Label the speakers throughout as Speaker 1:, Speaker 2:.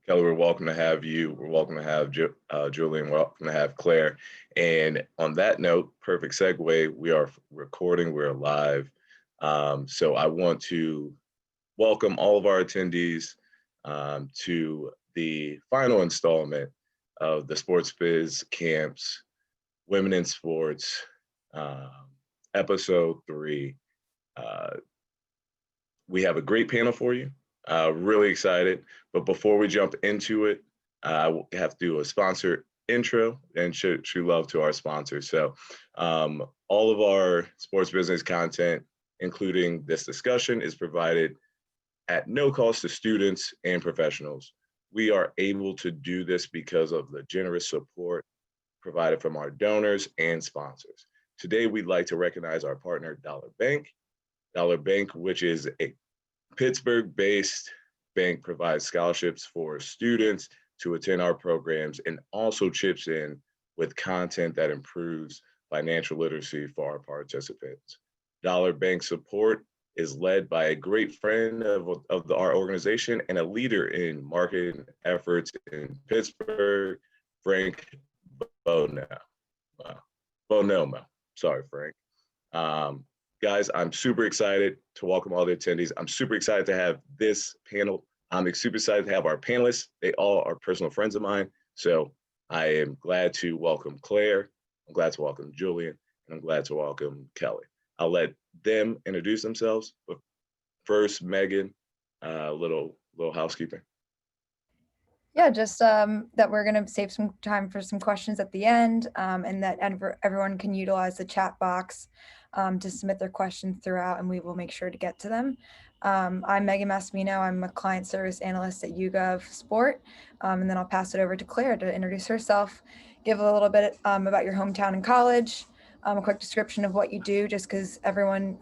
Speaker 1: Kelly, we're welcome to have you. We're welcome to have Julian. We're welcome to have Claire. And on that note, perfect segue, we are recording, we're live. So I want to welcome all of our attendees to the final installment of the Sports Biz Camps Women in Sports, episode 3. We have a great panel for you. Really excited. But before we jump into it, I have to do a sponsor intro and show love to our sponsors. So all of our sports business content, including this discussion, is provided at no cost to students and professionals. We are able to do this because of the generous support provided from our donors and sponsors. Today, we'd like to recognize our partner, Dollar Bank. Dollar Bank, which is a Pittsburgh-based bank, provides scholarships for students to attend our programs and also chips in with content that improves financial literacy for our participants. Dollar Bank support is led by a great friend of our organization and a leader in marketing efforts in Pittsburgh, Frank Bonomo. Sorry, Frank. Guys, I'm super excited to welcome all the attendees. I'm super excited to have this panel. I'm super excited to have our panelists. They all are personal friends of mine. So I am glad to welcome Claire. I'm glad to welcome Julian, and I'm glad to welcome Kelly. I'll let them introduce themselves. But first, Megan, little housekeeping.
Speaker 2: Yeah, just that we're going to save some time for some questions at the end, and that everyone can utilize the chat box to submit their questions throughout, and we will make sure to get to them. I'm Megan Massimino. I'm a client service analyst at YouGov Sport, and then I'll pass it over to Claire to introduce herself, give a little bit about your hometown and college, a quick description of what you do, just because everyone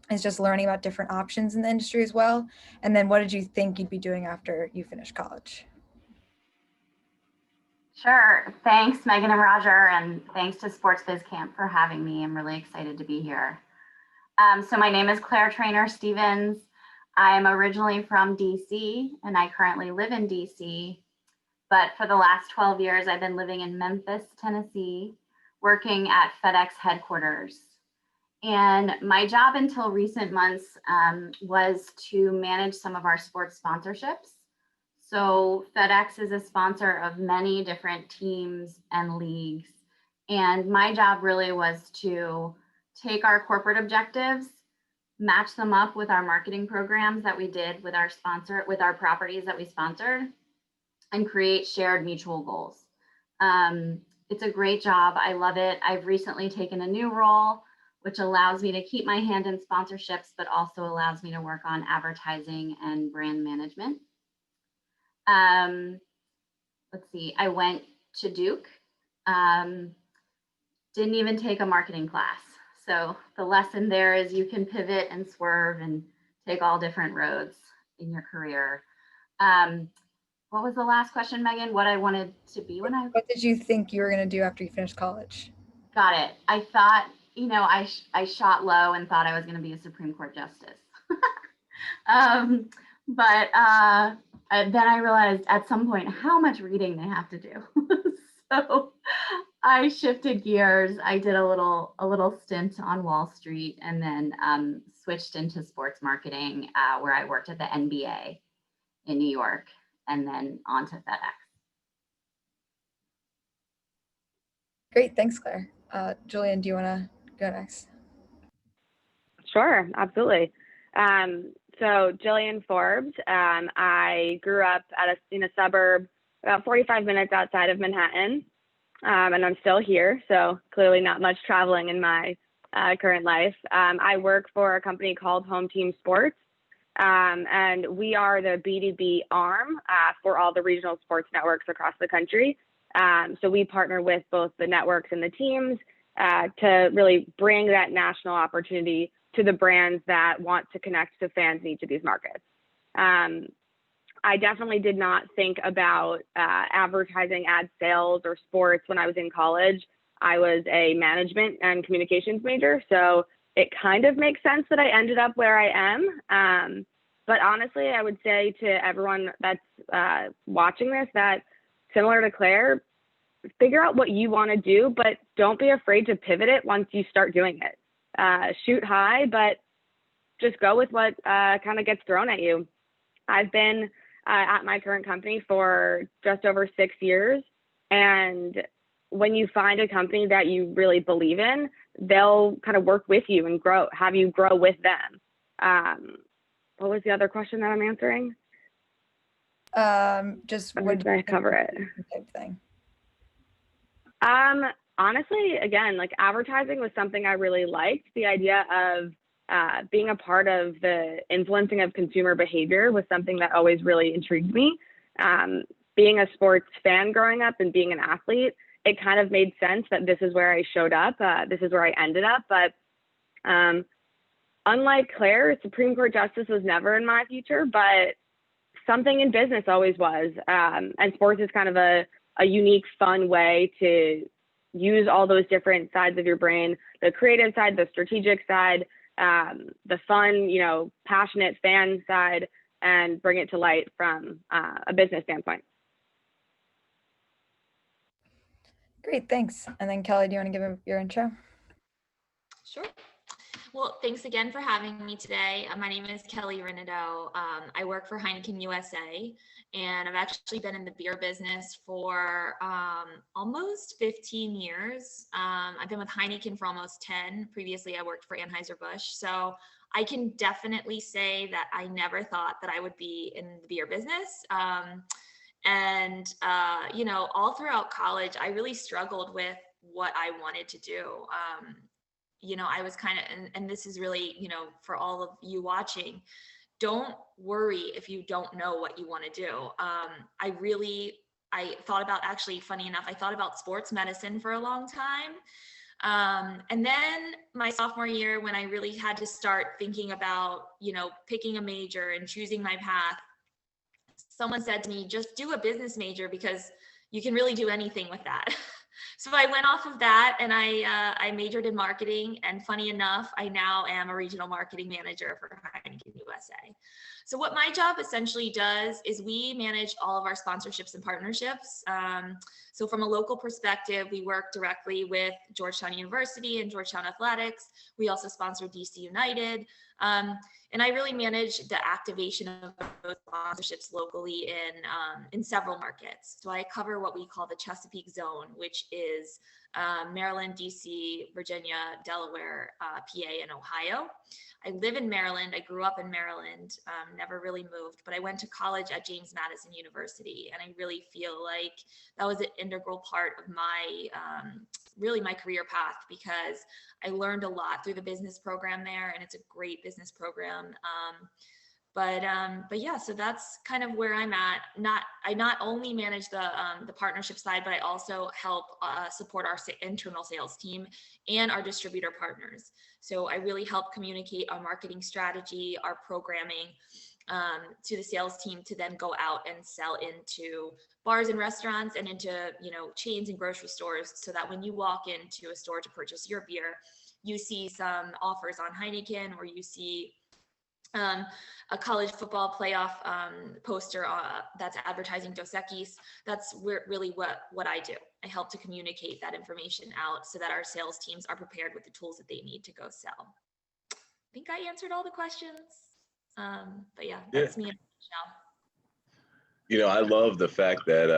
Speaker 2: is just learning about different options in the industry as well. And then what did you think you'd be doing after you finished college?
Speaker 3: Sure. Thanks, Megan and Roger, and thanks to Sports Biz Camp for having me. I'm really excited to be here. So my name is Clare Treanor Stevens. I'm originally from DC, and I currently live in DC. But for the last 12 years, I've been living in Memphis, Tennessee, working at FedEx headquarters. And my job until recent months was to manage some of our sports sponsorships. So FedEx is a sponsor of many different teams and leagues. And my job really was to take our corporate objectives, match them up with our marketing programs that we did with our properties that we sponsored, and create shared mutual goals. It's a great job. I love it. I've recently taken a new role, which allows me to keep my hand in sponsorships, but also allows me to work on advertising and brand management. Let's see, I went to Duke, didn't even take a marketing class. So the lesson there is you can pivot and swerve and take all different roads in your career. What was the last question, Megan? What I wanted to be when I...
Speaker 2: What did you think you were going to do after you finished college?
Speaker 3: Got it. I thought, I shot low and thought I was going to be a Supreme Court justice. But then I realized at some point how much reading they have to do. So I shifted gears. I did a little stint on Wall Street, and then switched into sports marketing, where I worked at the NBA in New York, and then on to FedEx.
Speaker 2: Great, thanks, Claire. Julian, do you want to go next?
Speaker 4: Sure, absolutely. So Sillian Forbes, I grew up in a suburb about 45 minutes outside of Manhattan, and I'm still here, so clearly not much traveling in my current life. I work for a company called Home Team Sports, and we are the B2B arm for all the regional sports networks across the country. So we partner with both the networks and the teams to really bring that national opportunity to the brands that want to connect to fans in each of these markets. I definitely did not think about advertising, ad sales, or sports when I was in college. I was a management and communications major, so it kind of makes sense that I ended up where I am. But honestly, I would say to everyone that's watching this that similar to Claire, figure out what you want to do, but don't be afraid to pivot it once you start doing it. Shoot high, but just go with what kind of gets thrown at you. I've been at my current company for just over 6 years. And when you find a company that you really believe in, they'll kind of work with you and have you grow with them. What was the other question that I'm answering?
Speaker 2: Just
Speaker 4: Or
Speaker 2: when
Speaker 4: did I cover it?
Speaker 2: type thing.
Speaker 4: Honestly, again, like advertising was something I really liked. The idea of being a part of the influencing of consumer behavior was something that always really intrigued me. Being a sports fan growing up and being an athlete, it kind of made sense that this is where I showed up. This is where I ended up. But unlike Claire, Supreme Court justice was never in my future, but something in business always was. And sports is kind of a unique, fun way to use all those different sides of your brain, the creative side, the strategic side, the fun, passionate fan side, and bring it to light from a business standpoint.
Speaker 2: Great, thanks. And then Kelly, do you want to give your intro?
Speaker 5: Sure. Well, thanks again for having me today. My name is Kelly Rinaudot. I work for Heineken USA, and I've actually been in the beer business for almost 15 years. I've been with Heineken for almost 10. Previously, I worked for Anheuser-Busch. So I can definitely say that I never thought that I would be in the beer business. All throughout college, I really struggled with what I wanted to do. I was kind of, and this is really, for all of you watching, don't worry if you don't know what you want to do. I thought about, actually, funny enough, I thought about sports medicine for a long time. And then my sophomore year, when I really had to start thinking about, picking a major and choosing my path, someone said to me, just do a business major because you can really do anything with that. So I went off of that and I majored in marketing, and funny enough, I now am a regional marketing manager for Heineken USA. So what my job essentially does is we manage all of our sponsorships and partnerships. So from a local perspective, we work directly with Georgetown University and Georgetown Athletics. We also sponsor DC United. And I really manage the activation of those sponsorships locally in several markets. So I cover what we call the Chesapeake Zone, which is Maryland, DC, Virginia, Delaware, PA, and Ohio. I live in Maryland. I grew up in Maryland, never really moved, but I went to college at James Madison University. And I really feel like that was an integral part of my, really my career path, because I learned a lot through the business program there, and it's a great business program. But yeah, so that's kind of where I'm at. I not only manage the partnership side, but I also help support our internal sales team and our distributor partners. So I really help communicate our marketing strategy, our programming to the sales team to then go out and sell into bars and restaurants and into chains and grocery stores, so that when you walk into a store to purchase your beer, you see some offers on Heineken, or you see a college football playoff poster that's advertising Dos Equis. That's really what I do. I help to communicate that information out so that our sales teams are prepared with the tools that they need to go sell. I think I answered all the questions. But yeah, that's me in a nutshell.
Speaker 1: I love the fact that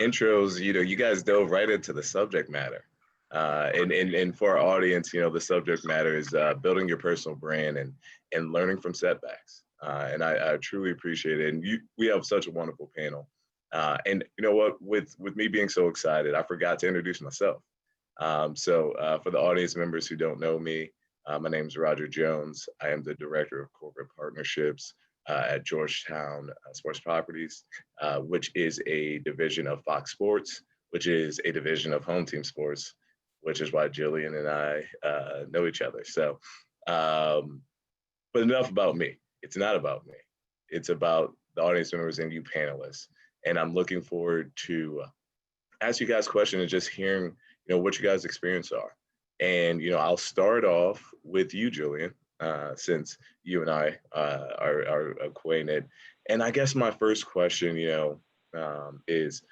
Speaker 1: intros, you guys dove right into the subject matter. And for our audience, the subject matter is building your personal brand and learning from setbacks. And I truly appreciate it. And we have such a wonderful panel. And you know what, with me being so excited, I forgot to introduce myself. So for the audience members who don't know me, my name is Roger Jones. I am the Director of Corporate Partnerships at Georgetown Sports Properties, which is a division of Fox Sports, which is a division of Home Team Sports, which is why Jillian and I know each other. So, but enough about me. It's not about me. It's about the audience members and you panelists. And I'm looking forward to ask you guys questions and just hearing, what you guys' experience are. And, I'll start off with you, Jillian. since you and I are acquainted. And I guess my first question, is,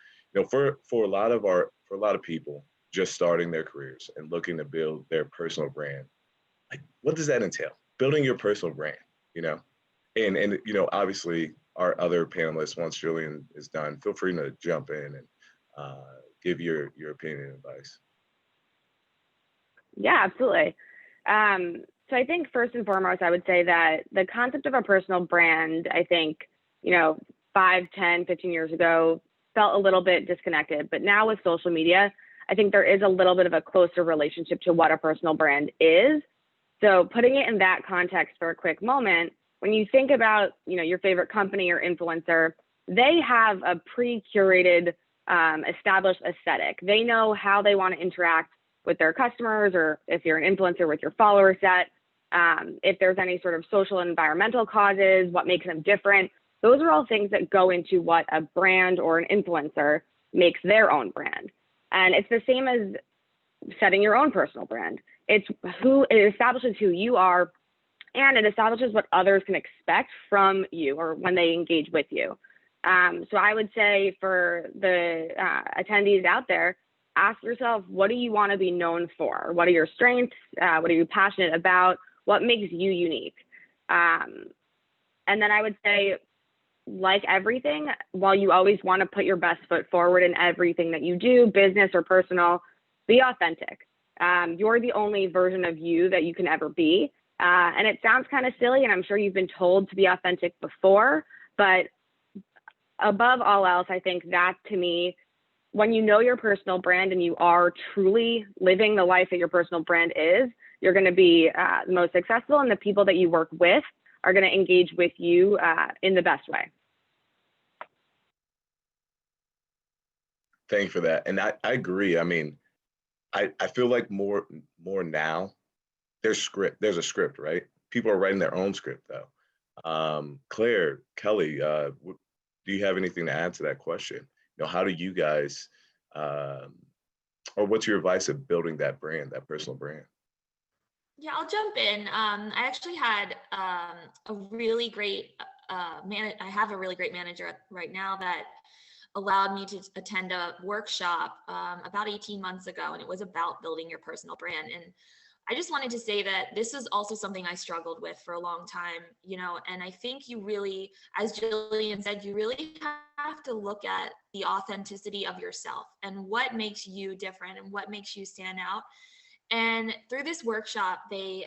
Speaker 1: for a lot of people just starting their careers and looking to build their personal brand, like what does that entail? Building your personal brand, and obviously our other panelists, once Julian is done, feel free to jump in and give your opinion and advice.
Speaker 4: Yeah, absolutely. So I think first and foremost, I would say that the concept of a personal brand, I think, 5, 10, 15 years ago felt a little bit disconnected. But now with social media, I think there is a little bit of a closer relationship to what a personal brand is. So putting it in that context for a quick moment, when you think about, your favorite company or influencer, they have a pre-curated, established aesthetic. They know how they want to interact with their customers, or if you're an influencer, with your follower set. If there's any sort of social and environmental causes, what makes them different. Those are all things that go into what a brand or an influencer makes their own brand. And it's the same as setting your own personal brand. It establishes who you are, and it establishes what others can expect from you or when they engage with you. So I would say for the attendees out there, ask yourself, what do you want to be known for? What are your strengths? What are you passionate about? What makes you unique? And then I would say, like everything, while you always want to put your best foot forward in everything that you do, business or personal, be authentic. You're the only version of you that you can ever be. And it sounds kind of silly, and I'm sure you've been told to be authentic before, but above all else, I think that, to me, when you know your personal brand and you are truly living the life that your personal brand is, you're going to be the most successful, and the people that you work with are going to engage with you in the best way.
Speaker 1: Thank you for that. And I agree. I mean, I feel like more now, there's a script, right? People are writing their own script though. Claire, Kelly, do you have anything to add to that question? How do you guys, or what's your advice of building that brand, that personal brand?
Speaker 5: Yeah, I'll jump in. I actually had a really great I have a really great manager right now that allowed me to attend a workshop about 18 months ago, and it was about building your personal brand. And I just wanted to say that this is also something I struggled with for a long time, and I think you really, as Jillian said, you really have to look at the authenticity of yourself and what makes you different and what makes you stand out. And through this workshop, they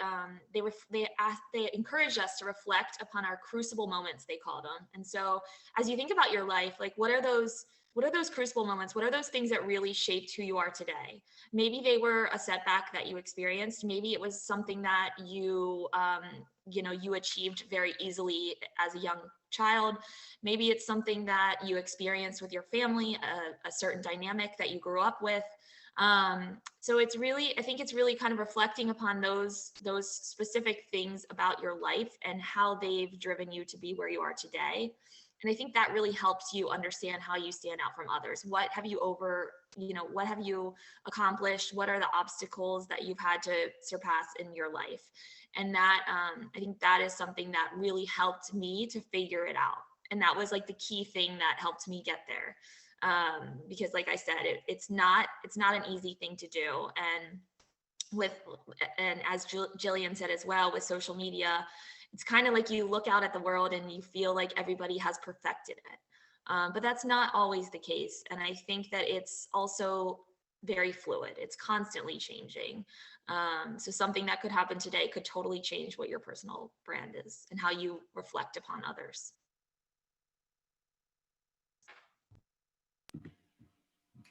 Speaker 5: encouraged us to reflect upon our crucible moments, they called them. And so as you think about your life, like what are those crucible moments? What are those things that really shaped who you are today? Maybe they were a setback that you experienced. Maybe it was something that you achieved very easily as a young child. Maybe it's something that you experienced with your family, a certain dynamic that you grew up with. So I think it's really kind of reflecting upon those specific things about your life and how they've driven you to be where you are today. And I think that really helps you understand how you stand out from others. What have you what have you accomplished? What are the obstacles that you've had to surpass in your life? And that, I think that is something that really helped me to figure it out. And that was like the key thing that helped me get there. Because like I said, it's not an easy thing to do. And as Jillian said as well, with social media, it's kind of like you look out at the world and you feel like everybody has perfected it. But that's not always the case. And I think that it's also very fluid. It's constantly changing. So something that could happen today could totally change what your personal brand is and how you reflect upon others.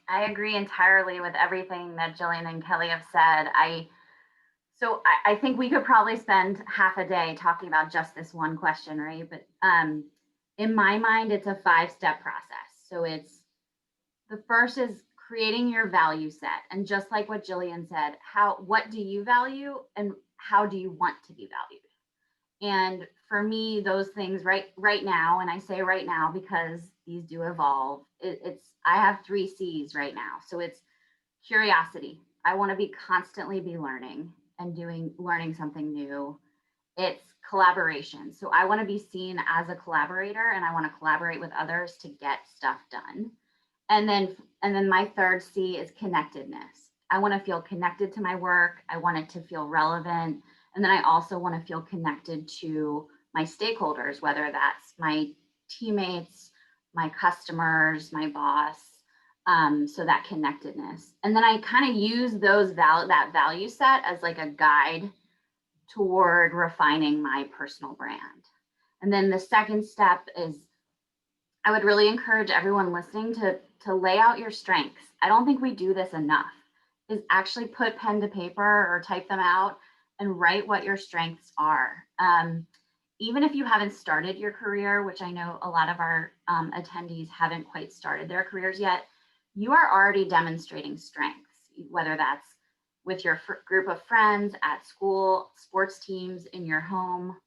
Speaker 3: I agree entirely with everything that Jillian and Kelly have said. I think we could probably spend half a day talking about just this one question, right? But in my mind, it's a 5-step process. So the first is creating your value set. And just like what Jillian said, what do you value and how do you want to be valued? And for me, those things right now, and I say right now because these do evolve, I have 3 C's right now. So it's curiosity. I want to constantly be learning and learning something new. It's collaboration. So I want to be seen as a collaborator, and I want to collaborate with others to get stuff done. And then my third C is connectedness. I want to feel connected to my work. I want it to feel relevant. And then I also want to feel connected to my stakeholders, whether that's my teammates, my customers, my boss. So that connectedness. And then I kind of use that value set as like a guide toward refining my personal brand. And then the second step is I would really encourage everyone listening to lay out your strengths. I don't think we do this enough, is actually put pen to paper or type them out and write what your strengths are. Even if you haven't started your career, which I know a lot of our attendees haven't quite started their careers yet, you are already demonstrating strengths, whether that's with your group of friends, at school, sports teams, in your home.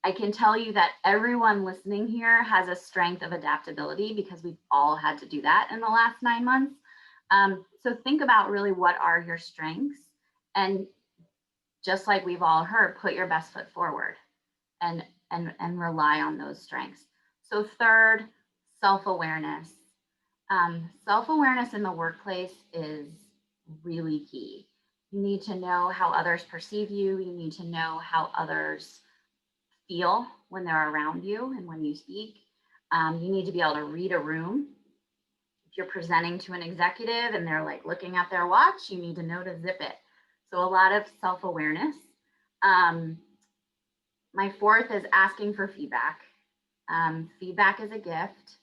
Speaker 3: I can tell you that everyone listening here has a strength of adaptability because we've all had to do that in the last 9 months. So think about really what are your strengths, and just like we've all heard, put your best foot forward and rely on those strengths. So third, self-awareness. Self-awareness in the workplace is really key. You need to know how others perceive you. You need to know how others feel when they're around you and when you speak. You need to be able to read a room. If you're presenting to an executive and they're like looking at their watch, you need to know to zip it. So a lot of self-awareness. My fourth is asking for feedback. Feedback is a gift.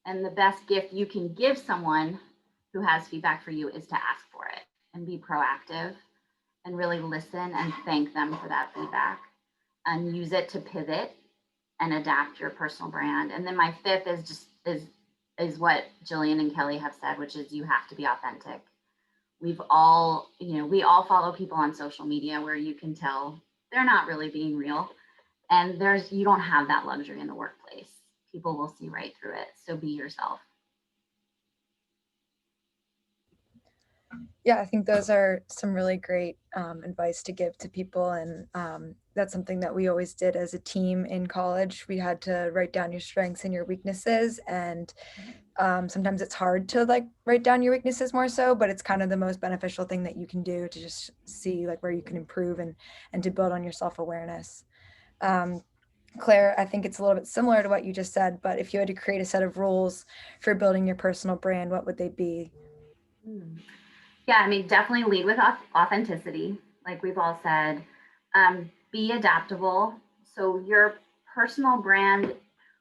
Speaker 3: And the best gift you can give someone who has feedback for you is to ask for it and be proactive and really listen and thank them for that feedback and use it to pivot and adapt your personal brand. And then my fifth is what Jillian and Kelly have said, which is you have to be authentic. We all follow people on social media where you can tell they're not really being real. And you don't have that luxury in the workplace. People will see right through it. So be yourself.
Speaker 2: Yeah, I think those are some really great advice to give to people. And that's something that we always did as a team in college. We had to write down your strengths and your weaknesses. And sometimes it's hard to like write down your weaknesses more so, but it's kind of the most beneficial thing that you can do to just see like where you can improve and to build on your self-awareness. Claire, I think it's a little bit similar to what you just said, but if you had to create a set of rules for building your personal brand, what would they be?
Speaker 3: Yeah, I mean, definitely lead with authenticity, like we've all said. Be adaptable. So your personal brand,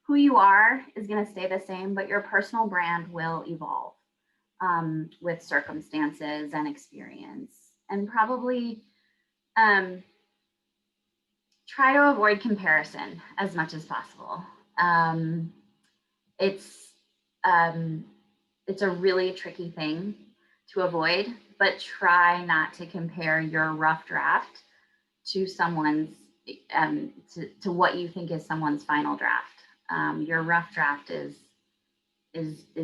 Speaker 3: who you are, is going to stay the same, but your personal brand will evolve with circumstances and experience. And probably try to avoid comparison as much as possible. It's a really tricky thing to avoid, but try not to compare your rough draft to someone's to what you think is someone's final draft. Your rough draft is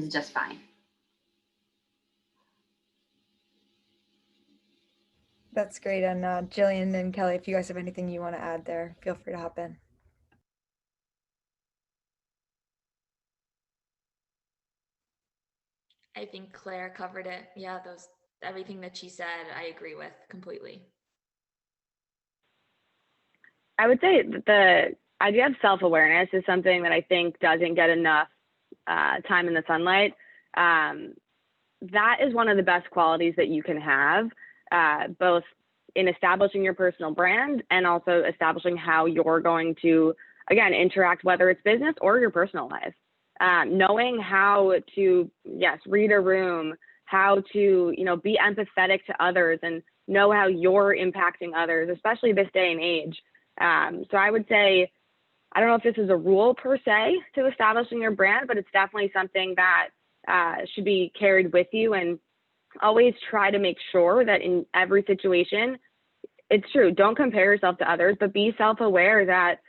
Speaker 3: just fine.
Speaker 2: That's great. And Jillian and Kelly, if you guys have anything you want to add there, feel free to hop in.
Speaker 5: I think Claire covered it. Yeah, everything that she said, I agree with completely.
Speaker 4: I would say that the idea of self-awareness is something that I think doesn't get enough time in the sunlight. That is one of the best qualities that you can have, both in establishing your personal brand and also establishing how you're going to, again, interact, whether it's business or your personal life. Knowing how to, read a room, how to, be empathetic to others and know how you're impacting others, especially this day and age. So I would say, I don't know if this is a rule per se to establishing your brand, but it's definitely something that should be carried with you, and always try to make sure that in every situation, it's true, don't compare yourself to others, but be self-aware that,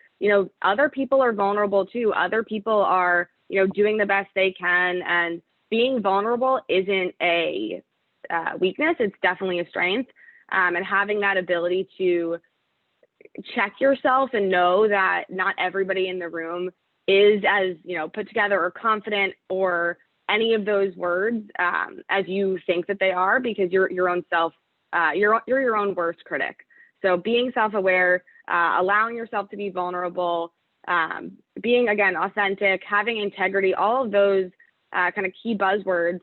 Speaker 4: other people are vulnerable too. Other people are, doing the best they can, and being vulnerable isn't a weakness. It's definitely a strength. And having that ability to check yourself and know that not everybody in the room is as, put together or confident or any of those words as you think that they are, because you're your own self, you're your own worst critic. So being self-aware, allowing yourself to be vulnerable, being, again, authentic, having integrity, all of those kind of key buzzwords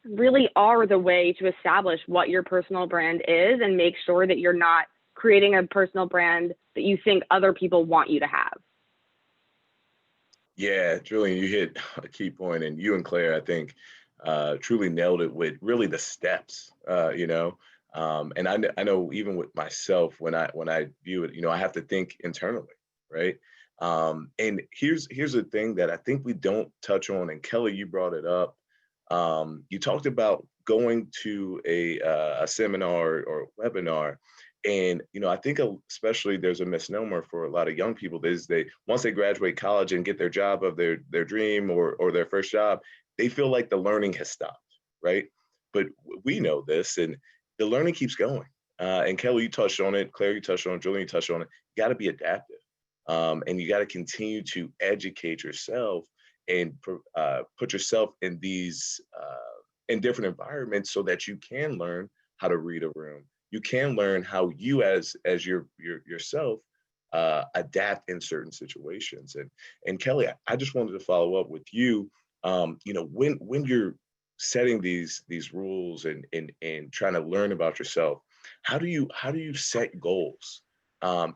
Speaker 4: really are the way to establish what your personal brand is and make sure that you're not creating a personal brand that you think other people want you to have.
Speaker 1: Yeah, Julian, you hit a key point, and you and Claire, I think, truly nailed it with really the steps, and I know even with myself, when I view it, I have to think internally, right? And here's the thing that I think we don't touch on, and Kelly, you brought it up. You talked about going to a seminar or webinar, and I think especially there's a misnomer for a lot of young people is once they graduate college and get their job of their dream or their first job, they feel like the learning has stopped, right? But we know this, and the learning keeps going. And Kelly, you touched on it. Claire, you touched on it. Julian, you touched on it. You got to be adaptive, and you got to continue to educate yourself and put yourself in these in different environments so that you can learn how to read a room. You can learn how you as yourself adapt in certain situations. And Kelly, I just wanted to follow up with you. When you're setting these rules and trying to learn about yourself, how do you set goals? And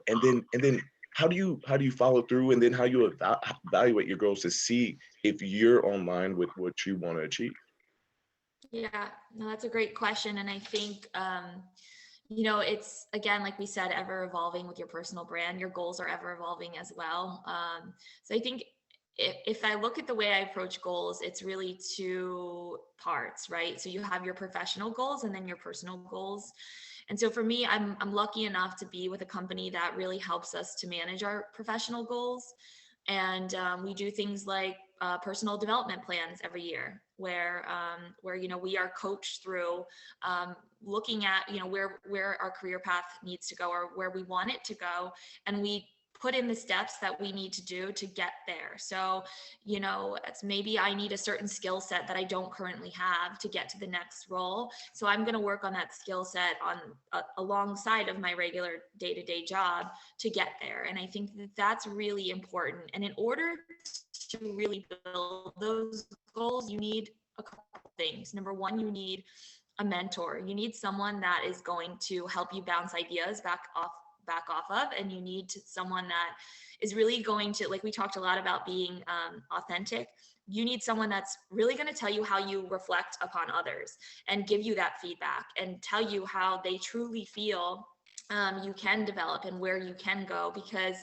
Speaker 1: then how do you follow through, and then how you evaluate your goals to see if you're on line with what you want to achieve?
Speaker 5: Yeah, no, that's a great question. And I think, it's, again, like we said, ever evolving with your personal brand. Your goals are ever evolving as well. So I think if I look at the way I approach goals, it's really two parts, right? So you have your professional goals and then your personal goals. And so for me, I'm lucky enough to be with a company that really helps us to manage our professional goals. And we do things like personal development plans every year, where we are coached through looking at where our career path needs to go or where we want it to go, and we put in the steps that we need to do to get there. So, it's maybe I need a certain skill set that I don't currently have to get to the next role. So I'm going to work on that skill set alongside of my regular day-to-day job to get there. And I think that that's really important. And in order to really build those goals, you need a couple things. Number one, you need a mentor. You need someone that is going to help you bounce ideas back off of, and you need someone that is really going to, like we talked a lot about being authentic. You need someone that's really going to tell you how you reflect upon others and give you that feedback and tell you how they truly feel you can develop and where you can go. Because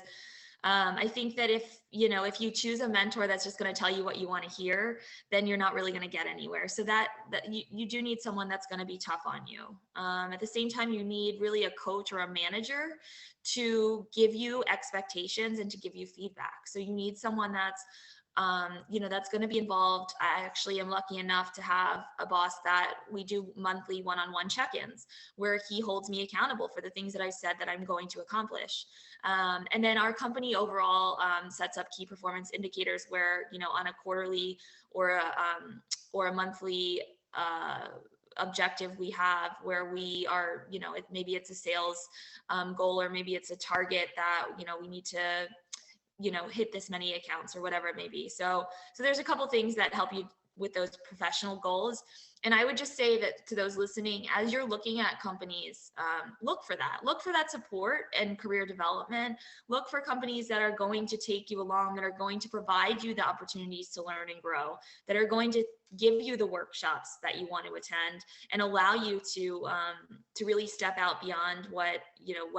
Speaker 5: I think that if you choose a mentor that's just going to tell you what you want to hear, then you're not really going to get anywhere. So that you do need someone that's going to be tough on you. At the same time, you need really a coach or a manager to give you expectations and to give you feedback. So you need someone that's that's going to be involved. I actually am lucky enough to have a boss that we do monthly one-on-one check-ins where he holds me accountable for the things that I said that I'm going to accomplish. And then our company overall sets up key performance indicators where, on a quarterly or a monthly objective we have where we are, maybe it's a sales goal, or maybe it's a target that, we need to hit this many accounts or whatever it may be. So there's a couple things that help you with those professional goals. And I would just say that to those listening, as you're looking at companies, look for that support and career development. Look for companies that are going to take you along, that are going to provide you the opportunities to learn and grow, that are going to give you the workshops that you want to attend and allow you to really step out beyond what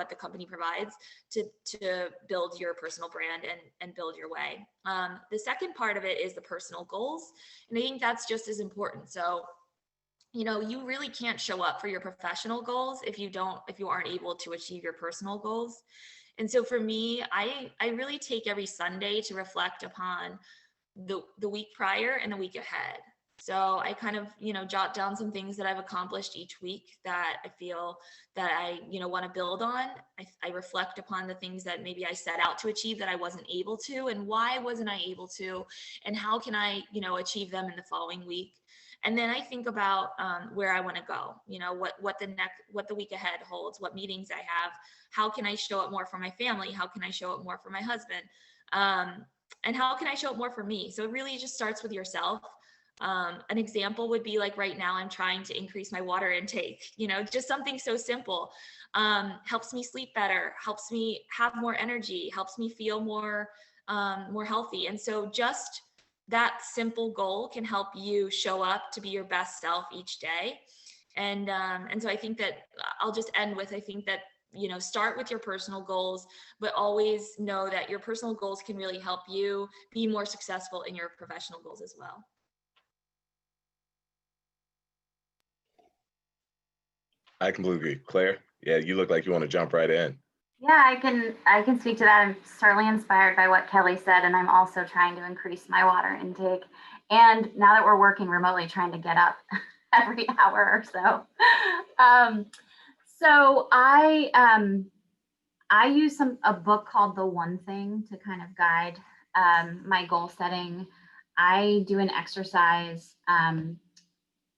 Speaker 5: the company provides to build your personal brand and build your way. The second part of it is the personal goals. And I think that's just as important. So, you really can't show up for your professional goals if you aren't able to achieve your personal goals. And so for me, I really take every Sunday to reflect upon the week prior and the week ahead. So I kind of, jot down some things that I've accomplished each week that I feel that I, want to build on. I reflect upon the things that maybe I set out to achieve that I wasn't able to, and why wasn't I able to, and how can I, achieve them in the following week. And then I think about where I want to go, what the week ahead holds, what meetings I have, how can I show up more for my family? How can I show up more for my husband? And how can I show up more for me? So it really just starts with yourself. An example would be like right now, I'm trying to increase my water intake, just something so simple, helps me sleep better, helps me have more energy, helps me feel more healthy. And so just that simple goal can help you show up to be your best self each day. And so I think that I'll just end with, I think that, start with your personal goals, but always know that your personal goals can really help you be more successful in your professional goals as well.
Speaker 1: I completely agree. Claire, yeah, you look like you want to jump right in.
Speaker 3: Yeah, I can speak to that. I'm certainly inspired by what Kelly said, and I'm also trying to increase my water intake. And now that we're working remotely, trying to get up every hour or so. So I use a book called The One Thing to kind of guide my goal setting. I do an exercise.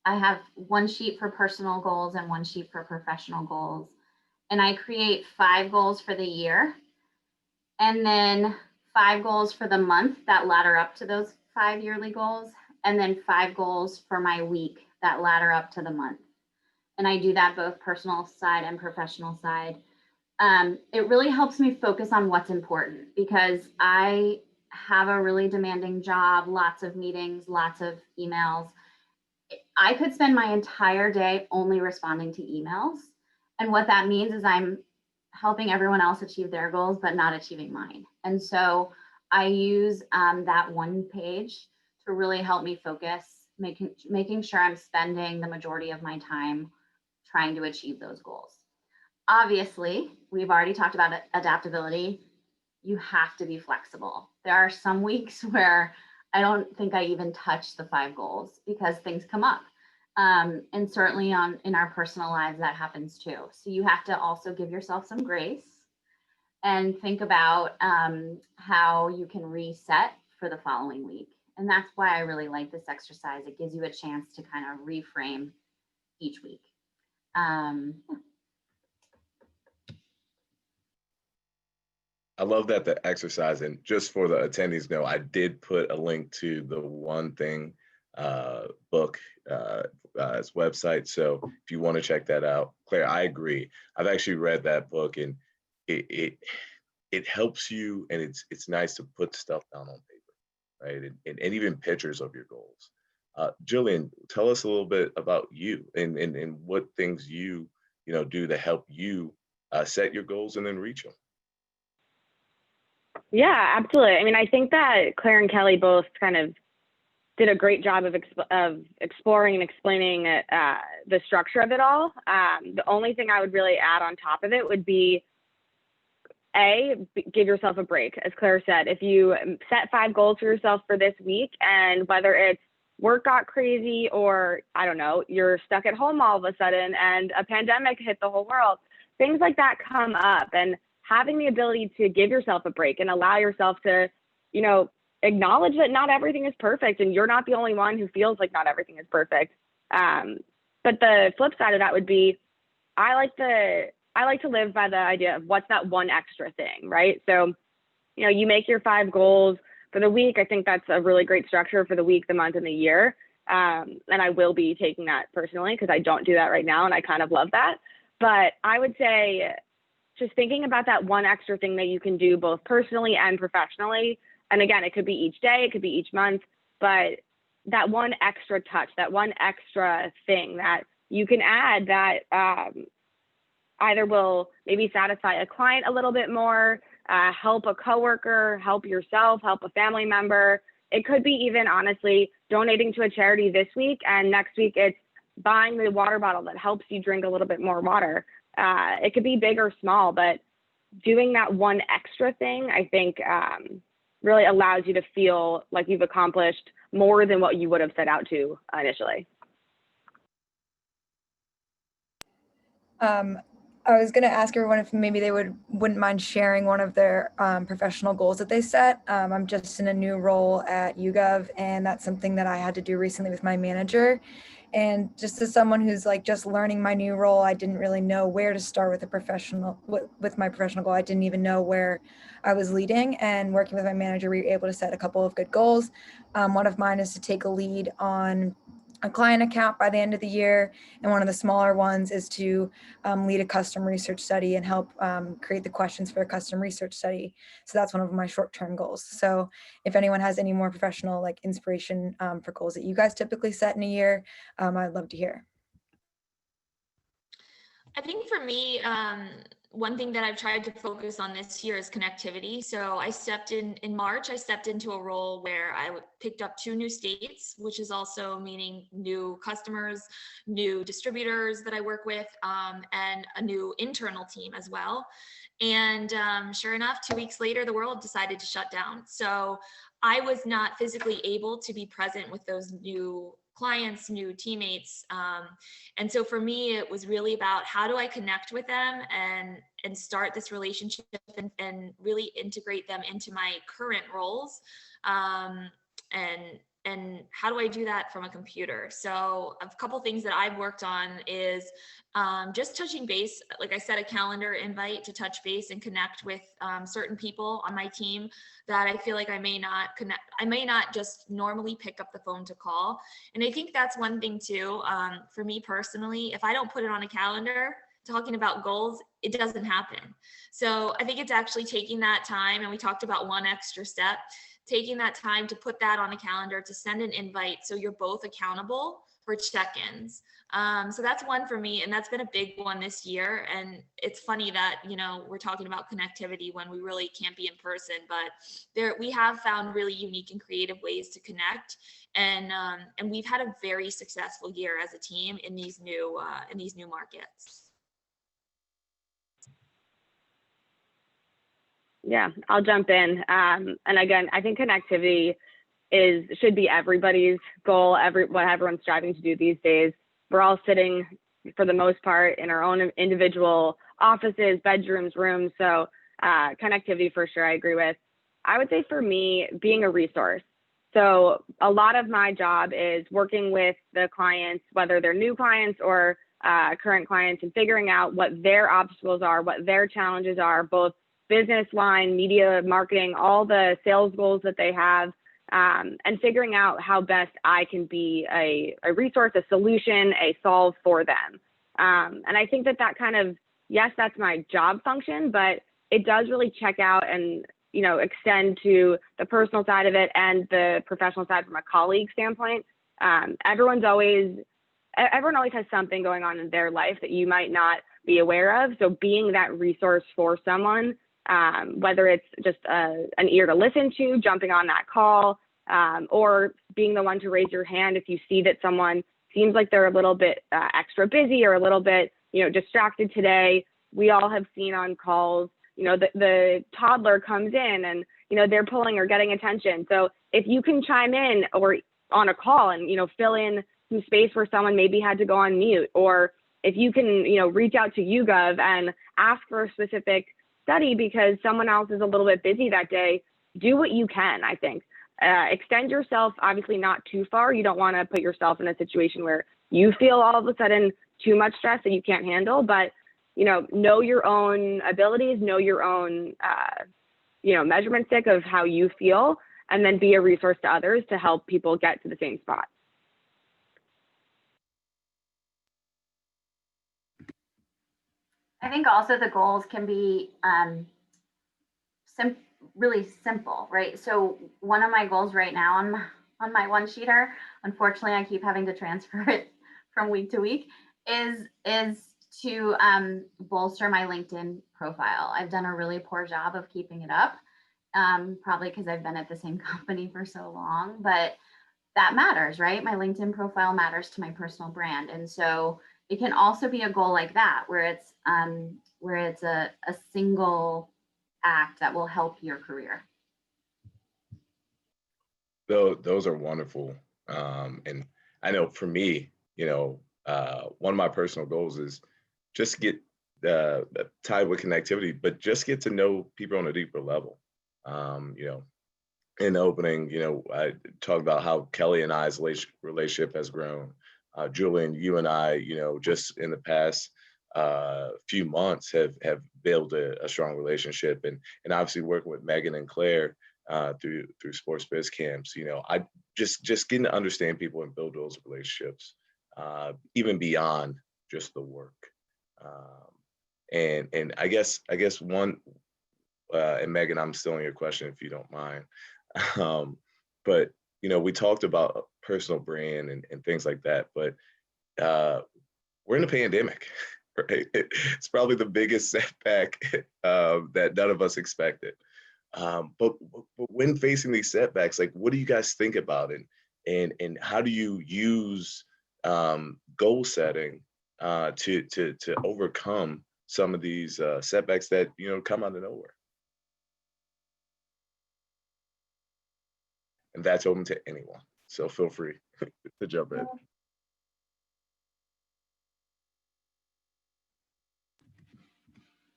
Speaker 3: I have one sheet for personal goals and one sheet for professional goals. And I create 5 goals for the year, and then 5 goals for the month that ladder up to those 5 yearly goals, and then 5 goals for my week that ladder up to the month. And I do that both personal side and professional side. It really helps me focus on what's important, because I have a really demanding job, lots of meetings, lots of emails. I could spend my entire day only responding to emails. And what that means is I'm helping everyone else achieve their goals, but not achieving mine. And so I use that one page to really help me focus, making sure I'm spending the majority of my time trying to achieve those goals. Obviously, we've already talked about adaptability. You have to be flexible. There are some weeks where I don't think I even touch the 5 goals because things come up. And certainly in our personal lives, that happens too. So you have to also give yourself some grace and think about how you can reset for the following week. And that's why I really like this exercise. It gives you a chance to kind of reframe each week.
Speaker 1: I love that the exercise, and just for the attendees know, I did put a link to the One Thing book as website. So if you want to check that out, Claire, I agree. I've actually read that book, and it helps you, and it's nice to put stuff down on paper, right? And even pictures of your goals. Jillian, tell us a little bit about you and what things you do to help you set your goals and then reach them.
Speaker 4: Yeah, absolutely. I mean, I think that Claire and Kelly both kind of did a great job of exploring and explaining the structure of it all. The only thing I would really add on top of it would be, give yourself a break. As Claire said, if you set 5 goals for yourself for this week, and whether it's work got crazy or, I don't know, you're stuck at home all of a sudden and a pandemic hit the whole world, things like that come up. And having the ability to give yourself a break and allow yourself to, acknowledge that not everything is perfect, and you're not the only one who feels like not everything is perfect. But the flip side of that would be, I like to live by the idea of what's that one extra thing, right? So, you make your 5 goals for the week. I think that's a really great structure for the week, the month, and the year. And I will be taking that personally because I don't do that right now, and I kind of love that. But I would say, just thinking about that one extra thing that you can do both personally and professionally. And again, it could be each day, it could be each month, but that one extra touch, that one extra thing that you can add that either will maybe satisfy a client a little bit more, help a coworker, help yourself, help a family member. It could be even honestly donating to a charity this week, and next week it's buying the water bottle that helps you drink a little bit more water. It could be big or small, but doing that one extra thing, I think, really allows you to feel like you've accomplished more than what you would have set out to initially.
Speaker 2: I was going to ask everyone if maybe they wouldn't mind sharing one of their professional goals that they set. I'm just in a new role at YouGov, and that's something that I had to do recently with my manager. And just as someone who's like just learning my new role, I didn't really know where to start with with my professional goal. I didn't even know where I was leading. And working with my manager, we were able to set a couple of good goals. One of mine is to take a lead on a client account by the end of the year. And one of the smaller ones is to lead a custom research study and help create the questions for a custom research study. So that's one of my short-term goals. So if anyone has any more professional like inspiration for goals that you guys typically set in a year, I'd love to hear.
Speaker 5: I think for me, one thing that I've tried to focus on this year is connectivity. So I stepped in March, I stepped into a role where I picked up 2 new states, which is also meaning new customers, new distributors that I work with, and a new internal team as well. And sure enough, 2 weeks later, the world decided to shut down. So I was not physically able to be present with those new clients, new teammates. And so for me, it was really about how do I connect with them and start this relationship and really integrate them into my current roles. And how do I do that from a computer? So a couple things that I've worked on is just touching base. Like I set a calendar invite to touch base and connect with certain people on my team that I feel like I may not just normally pick up the phone to call. And I think that's one thing too, for me personally, if I don't put it on a calendar, talking about goals, it doesn't happen. So I think it's actually taking that time, and we talked about one extra step, taking that time to put that on a calendar, to send an invite so you're both accountable for check-ins. So that's one for me, and that's been a big one this year. And it's funny that, you know, we're talking about connectivity when we really can't be in person, but we have found really unique and creative ways to connect. And we've had a very successful year as a team in these new markets.
Speaker 4: Yeah, I'll jump in. And again, I think connectivity should be everybody's goal, what everyone's striving to do these days. We're all sitting, for the most part, in our own individual offices, bedrooms, rooms. So connectivity for sure, I agree with. I would say for me, being a resource. So a lot of my job is working with the clients, whether they're new clients or current clients, and figuring out what their obstacles are, what their challenges are, both business line, media, marketing, all the sales goals that they have, and figuring out how best I can be a resource, a solution, a solve for them. And I think that kind of, yes, that's my job function, but it does really check out and, you know, extend to the personal side of it and the professional side from a colleague standpoint. Everyone always has something going on in their life that you might not be aware of. So being that resource for someone, whether it's just an ear to listen to, jumping on that call, or being the one to raise your hand if you see that someone seems like they're a little bit extra busy or a little bit, you know, distracted today. We all have seen on calls, you know, the toddler comes in and, you know, they're pulling or getting attention. So if you can chime in or on a call and, you know, fill in some space where someone maybe had to go on mute, or if you can, you know, reach out to YouGov and ask for a specific study because someone else is a little bit busy that day, do what you can, I think. Extend yourself, obviously not too far. You don't want to put yourself in a situation where you feel all of a sudden too much stress that you can't handle, but, you know your own abilities, know your own, you know, measurement stick of how you feel, and then be a resource to others to help people get to the same spot.
Speaker 3: I think also the goals can be really simple, right? So one of my goals right now on my one sheeter, unfortunately, I keep having to transfer it from week to week, is to bolster my LinkedIn profile. I've done a really poor job of keeping it up, probably because I've been at the same company for so long, but that matters, right? My LinkedIn profile matters to my personal brand. And so it can also be a goal like that, where it's a single act that will help your career.
Speaker 1: those are wonderful. And I know for me, one of my personal goals is just get tied with connectivity, but just get to know people on a deeper level. In the opening, I talked about how Kelly and I's relationship has grown. Julian, you and I, just in the past few months have built a strong relationship, and obviously working with Megan and Claire through sports biz camps. I just getting to understand people and build those relationships, even beyond just the work. And I guess one, and Megan, I'm still on your question if you don't mind. But we talked about personal brand and things like that, but we're in a pandemic, right? It's probably the biggest setback that none of us expected. But when facing these setbacks, like, what do you guys think about it, and how do you use goal setting to overcome some of these setbacks that come out of nowhere? And that's open to anyone, so feel free to jump in.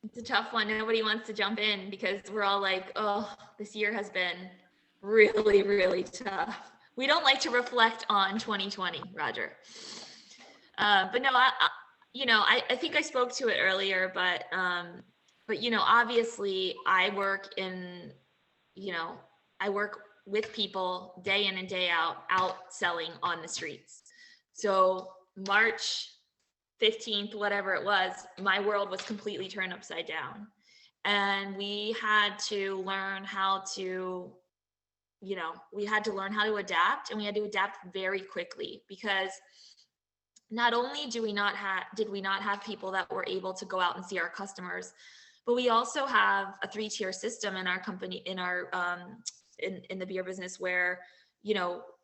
Speaker 5: It's a tough one. Nobody wants to jump in because we're all like, oh, this year has been really, really tough. We don't like to reflect on 2020, Roger. But no, I think I spoke to it earlier, but obviously I work with people day in and day out selling on the streets. So March 15th, whatever it was, my world was completely turned upside down. And we had to learn how to adapt, and we had to adapt very quickly, because not only did we not have people that were able to go out and see our customers, but we also have a 3-tier system in our company, in the beer business, where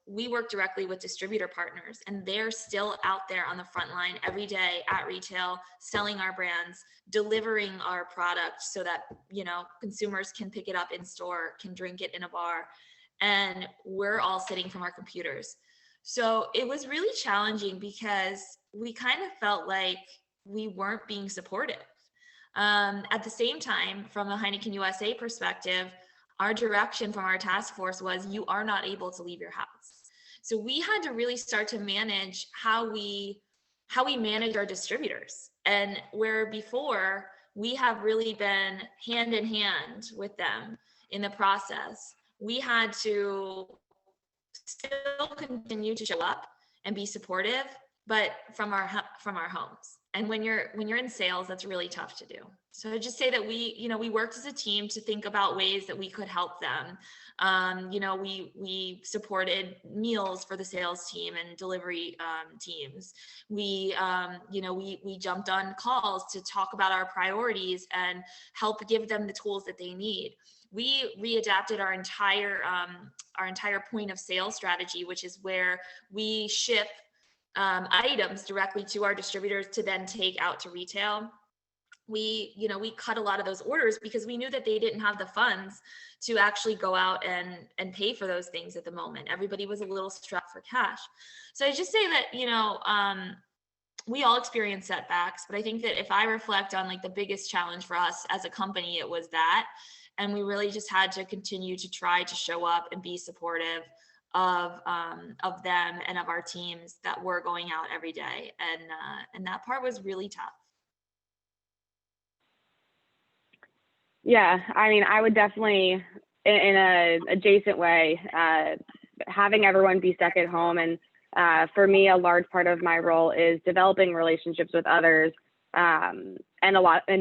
Speaker 5: we work directly with distributor partners, and they're still out there on the front line every day at retail, selling our brands, delivering our product so that consumers can pick it up in store, can drink it in a bar, and we're all sitting from our computers. So it was really challenging because we kind of felt like we weren't being supportive. At the same time, from a Heineken USA perspective, our direction from our task force was, you are not able to leave your house. So we had to really start to manage how we manage our distributors. And where before we have really been hand in hand with them in the process, we had to still continue to show up and be supportive, but from our homes. And when you're in sales, that's really tough to do. So I just say that we worked as a team to think about ways that we could help them. We supported meals for the sales team and delivery teams. We jumped on calls to talk about our priorities and help give them the tools that they need. We readapted our entire point of sale strategy, which is where we ship items directly to our distributors to then take out to retail. We cut a lot of those orders because we knew that they didn't have the funds to actually go out and pay for those things at the moment. Everybody was a little strapped for cash. So I just say that, we all experience setbacks, but I think that if I reflect on the biggest challenge for us as a company, it was that. And we really just had to continue to try to show up and be supportive of them and of our teams that were going out every day. And that part was really tough.
Speaker 4: Yeah, I mean, I would definitely, in a adjacent way, having everyone be stuck at home. And for me, a large part of my role is developing relationships with others. And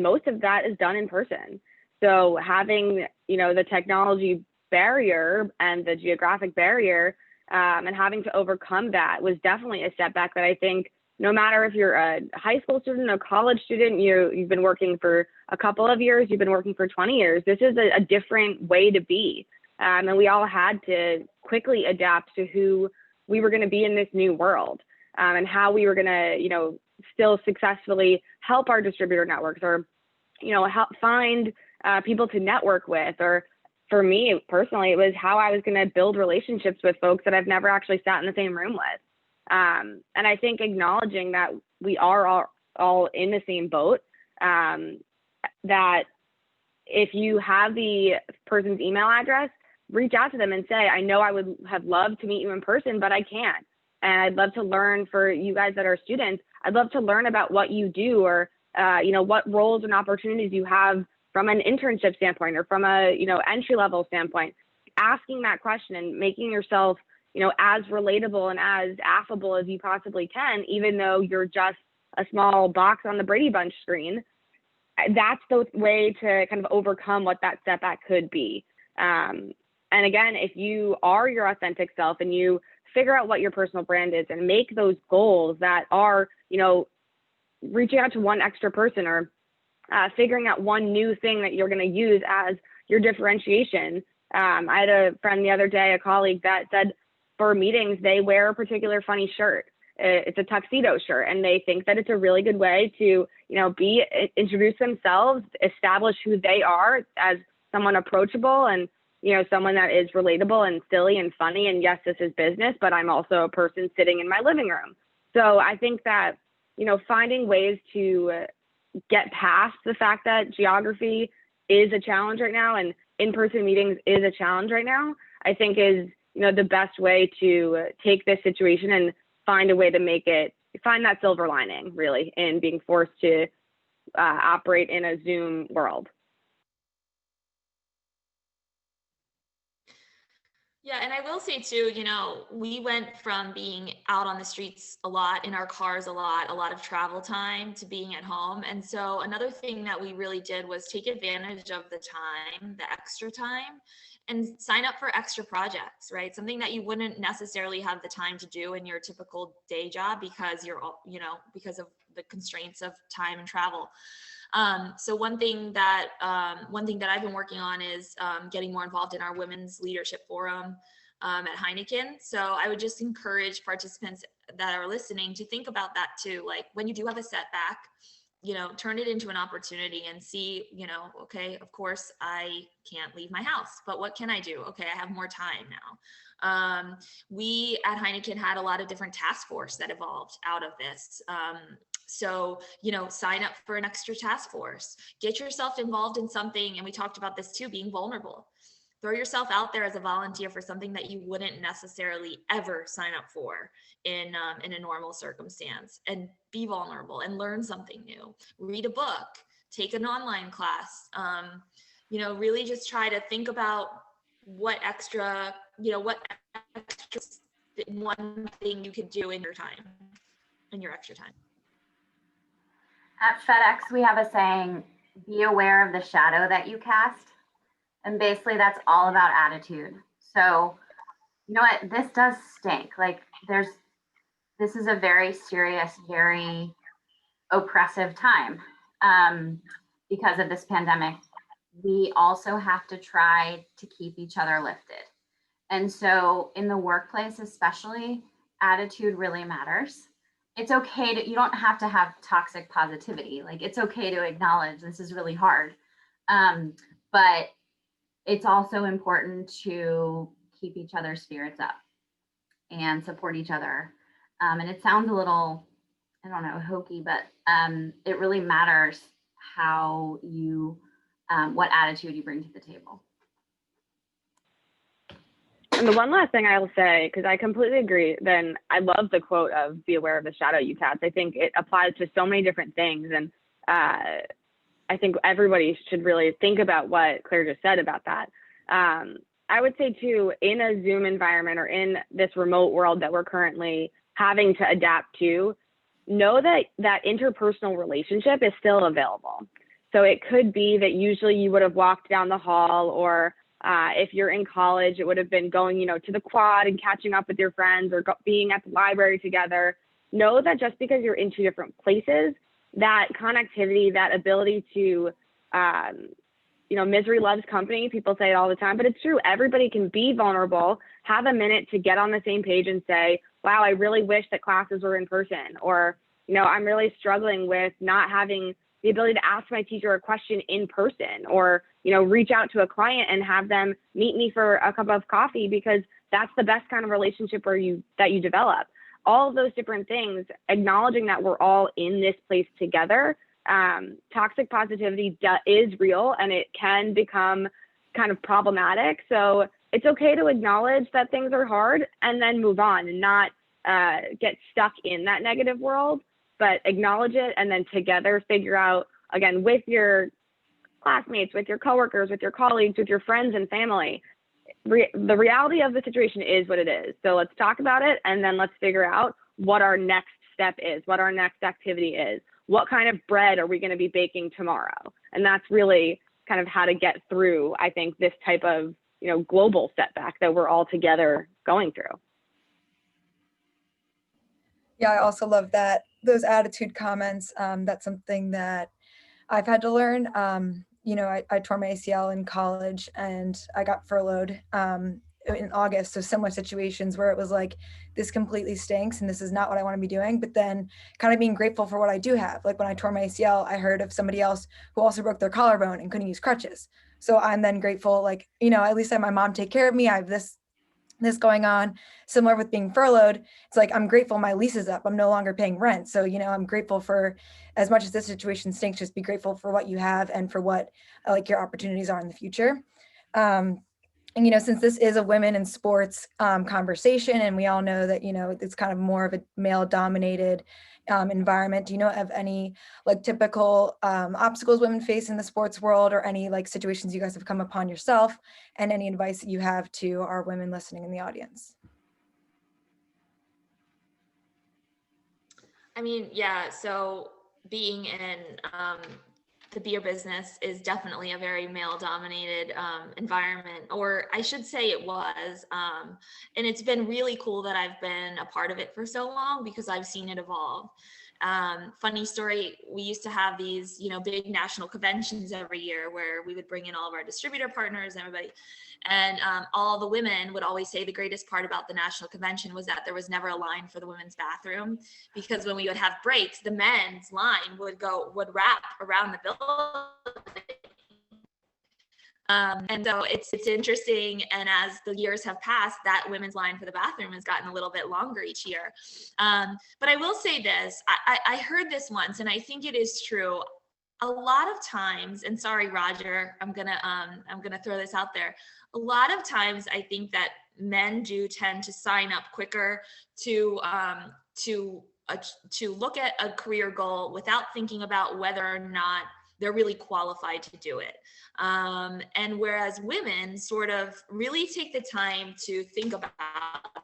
Speaker 4: most of that is done in person. So having, the technology barrier and the geographic barrier and having to overcome that was definitely a setback that I think no matter if you're a high school student, a college student, you've been working for a couple of years, you've been working for 20 years, this is a different way to be. And we all had to quickly adapt to who we were going to be in this new world and how we were going to, still successfully help our distributor networks or, help find people to network with or for me personally, it was how I was going to build relationships with folks that I've never actually sat in the same room with. And I think acknowledging that we are all in the same boat, that if you have the person's email address, reach out to them and say, I know I would have loved to meet you in person, but I can't. And I'd love to learn, for you guys that are students, I'd love to learn about what you do, or, what roles and opportunities you have from an internship standpoint, or from a, entry level standpoint. Asking that question and making yourself, as relatable and as affable as you possibly can, even though you're just a small box on the Brady Bunch screen. That's the way to kind of overcome what that setback could be. And again, if you are your authentic self and you figure out what your personal brand is and make those goals that are, reaching out to one extra person, or figuring out one new thing that you're going to use as your differentiation. I had a friend the other day, a colleague, that said for meetings, they wear a particular funny shirt. It's a tuxedo shirt, and they think that it's a really good way to, introduce themselves, establish who they are as someone approachable and, someone that is relatable and silly and funny. And yes, this is business, but I'm also a person sitting in my living room. So I think that, finding ways to get past the fact that geography is a challenge right now and in-person meetings is a challenge right now, I think is, the best way to take this situation and find a way to find that silver lining, really, in being forced to operate in a Zoom world.
Speaker 5: Yeah, and I will say too, we went from being out on the streets a lot, in our cars a lot of travel time, to being at home. And so another thing that we really did was take advantage of the time, the extra time, and sign up for extra projects, right? Something that you wouldn't necessarily have the time to do in your typical day job because because of the constraints of time and travel. So one thing that I've been working on is getting more involved in our women's leadership forum at Heineken. So I would just encourage participants that are listening to think about that too. Like, when you do have a setback, turn it into an opportunity and see, okay, of course I can't leave my house, but what can I do? Okay, I have more time now. We at Heineken had a lot of different task force that evolved out of this. So, sign up for an extra task force, get yourself involved in something. And we talked about this too, being vulnerable. Throw yourself out there as a volunteer for something that you wouldn't necessarily ever sign up for in a normal circumstance, and be vulnerable and learn something new. Read a book, take an online class, really just try to think about what extra one thing you could do in your extra time.
Speaker 3: At FedEx, we have a saying, be aware of the shadow that you cast. And basically that's all about attitude. So, you know what, this does stink. Like, this is a very serious, very oppressive time because of this pandemic. We also have to try to keep each other lifted. And so in the workplace, especially, attitude really matters. It's okay you don't have to have toxic positivity. Like, it's okay to acknowledge this is really hard. But it's also important to keep each other's spirits up and support each other. And it sounds a little, I don't know, hokey, but it really matters how what attitude you bring to the table.
Speaker 4: And the one last thing I will say, because I completely agree, then I love the quote of be aware of the shadow you cast. I think it applies to so many different things. And I think everybody should really think about what Claire just said about that. I would say too, in a Zoom environment or in this remote world that we're currently having to adapt to, know that interpersonal relationship is still available. So it could be that usually you would have walked down the hall, or if you're in college, it would have been going, to the quad and catching up with your friends, or being at the library together. Know that just because you're in two different places, that connectivity, that ability to, misery loves company. People say it all the time, but it's true. Everybody can be vulnerable, have a minute to get on the same page and say, wow, I really wish that classes were in person, or, I'm really struggling with not having the ability to ask my teacher a question in person, or, reach out to a client and have them meet me for a cup of coffee, because that's the best kind of relationship that you develop. All of those different things, acknowledging that we're all in this place together. Toxic positivity is real, and it can become kind of problematic. So it's okay to acknowledge that things are hard and then move on and not get stuck in that negative world, but acknowledge it and then together figure out, again, with your classmates, with your coworkers, with your colleagues, with your friends and family, the reality of the situation is what it is. So let's talk about it, and then let's figure out what our next step is, what our next activity is, what kind of bread are we going to be baking tomorrow. And that's really kind of how to get through, I think, this type of, global setback that we're all together going through.
Speaker 2: Yeah, I also love those attitude comments. That's something that I've had to learn. I tore my ACL in college and I got furloughed in August. So similar situations where it was like, this completely stinks and this is not what I want to be doing. But then kind of being grateful for what I do have. Like when I tore my ACL, I heard of somebody else who also broke their collarbone and couldn't use crutches. So I'm then grateful, like, at least I have my mom take care of me. I have this going on. Similar with being furloughed, it's like, I'm grateful my lease is up. I'm no longer paying rent. So, I'm grateful for, as much as this situation stinks, just be grateful for what you have and for what like your opportunities are in the future. And, since this is a women in sports conversation, and we all know that, it's kind of more of a male dominated environment, do you know of any like typical obstacles women face in the sports world, or any like situations you guys have come upon yourself, and any advice that you have to our women listening in the audience?
Speaker 5: I mean, yeah, so being in the beer business is definitely a very male dominated environment, or I should say it was. And it's been really cool that I've been a part of it for so long, because I've seen it evolve. Funny story, we used to have these, big national conventions every year where we would bring in all of our distributor partners and everybody. And all the women would always say the greatest part about the national convention was that there was never a line for the women's bathroom, because when we would have breaks, the men's line would wrap around the building. And so it's interesting. And as the years have passed, that women's line for the bathroom has gotten a little bit longer each year. But I will say this, I heard this once, and I think it is true. A lot of times, and sorry, Roger, I'm gonna throw this out there. A lot of times I think that men do tend to sign up quicker to look at a career goal without thinking about whether or not they're really qualified to do it. And whereas women sort of really take the time to think about